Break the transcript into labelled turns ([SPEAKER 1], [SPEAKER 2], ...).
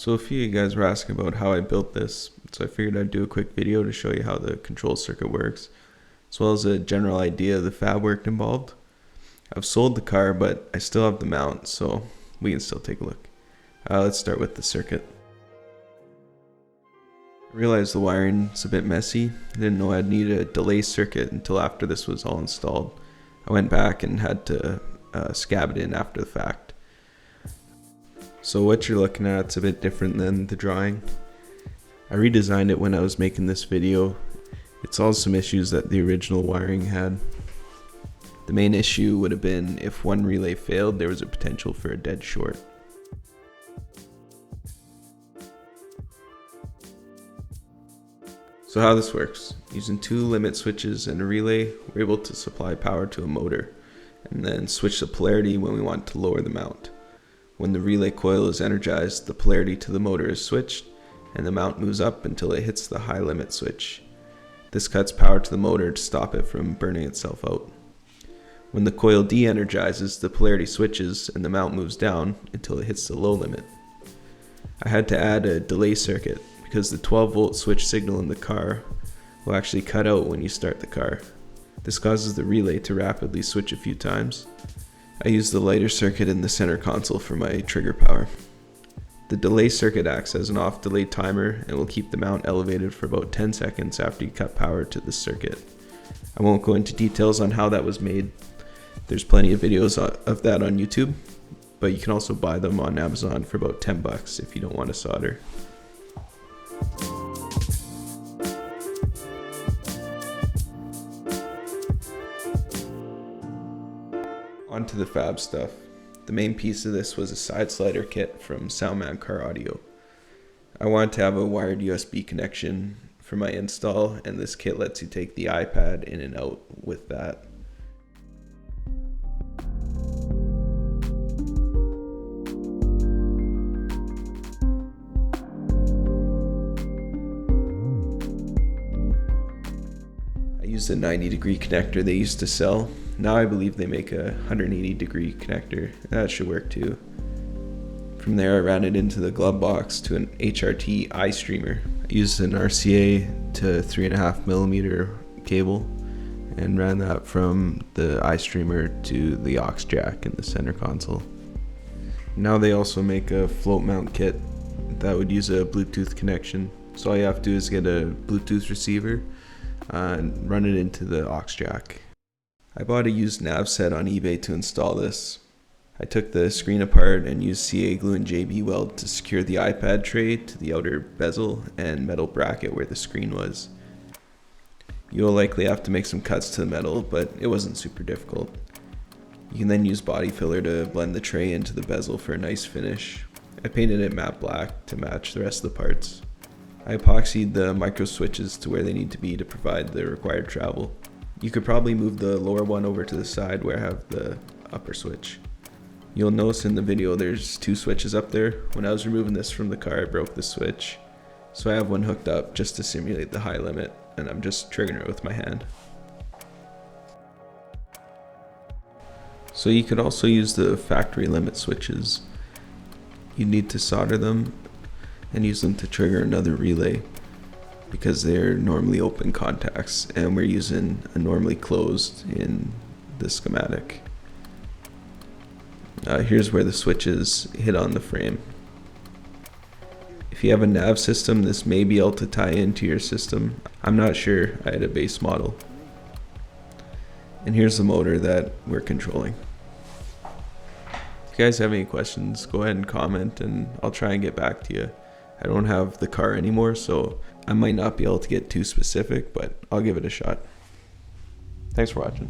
[SPEAKER 1] So a few of you guys were asking about how I built this, so I figured I'd do a quick video to show you how the control circuit works, as well as a general idea of the fab work involved. I've sold the car, but I still have the mount, so we can still take a look. Let's start with the circuit. I realized the wiring's a bit messy. I didn't know I'd need a delay circuit until after this was all installed. I went back and had to scab it in after the fact. So what you're looking at is a bit different than the drawing. I redesigned it when I was making this video. It solves some issues that the original wiring had. The main issue would have been if one relay failed, there was a potential for a dead short. So how this works, using two limit switches and a relay, we're able to supply power to a motor, and then switch the polarity when we want to lower the mount. When the relay coil is energized, the polarity to the motor is switched, and the mount moves up until it hits the high limit switch. This cuts power to the motor to stop it from burning itself out. When the coil de-energizes, the polarity switches and the mount moves down until it hits the low limit. I had to add a delay circuit because the 12-volt switch signal in the car will actually cut out when you start the car. This causes the relay to rapidly switch a few times. I use the lighter circuit in the center console for my trigger power. The delay circuit acts as an off delay timer and will keep the mount elevated for about 10 seconds after you cut power to the circuit. I won't go into details on how that was made. There's plenty of videos of that on YouTube, but you can also buy them on Amazon for about 10 bucks if you don't want to solder. On to the fab stuff. The main piece of this was a side slider kit from Soundman Car Audio. I wanted to have a wired USB connection for my install, and this kit lets you take the iPad in and out with that. I used a 90-degree connector they used to sell. Now I believe they make a 180-degree connector. That should work too. From there I ran it into the glove box to an HRT iStreamer. I used an RCA to 3.5mm cable and ran that from the iStreamer to the aux jack in the center console. Now they also make a float mount kit that would use a Bluetooth connection. So all you have to do is get a Bluetooth receiver and run it into the aux jack. I bought a used nav set on eBay to install this. I took the screen apart and used CA glue and JB weld to secure the iPad tray to the outer bezel and metal bracket where the screen was. You'll likely have to make some cuts to the metal, but it wasn't super difficult. You can then use body filler to blend the tray into the bezel for a nice finish. I painted it matte black to match the rest of the parts. I epoxied the micro switches to where they need to be to provide the required travel. You could probably move the lower one over to the side where I have the upper switch. You'll notice in the video there's two switches up there. When I was removing this from the car, I broke the switch. So I have one hooked up just to simulate the high limit, and I'm just triggering it with my hand. So you could also use the factory limit switches. You need to solder them and use them to trigger another relay, because they're normally open contacts and we're using a normally closed in the schematic. Here's where the switches hit on the frame. If you have a nav system, this may be able to tie into your system. I'm not sure, I had a base model. And here's the motor that we're controlling. If you guys have any questions, go ahead and comment and I'll try and get back to you. I don't have the car anymore, so I might not be able to get too specific, but I'll give it a shot. Thanks for watching.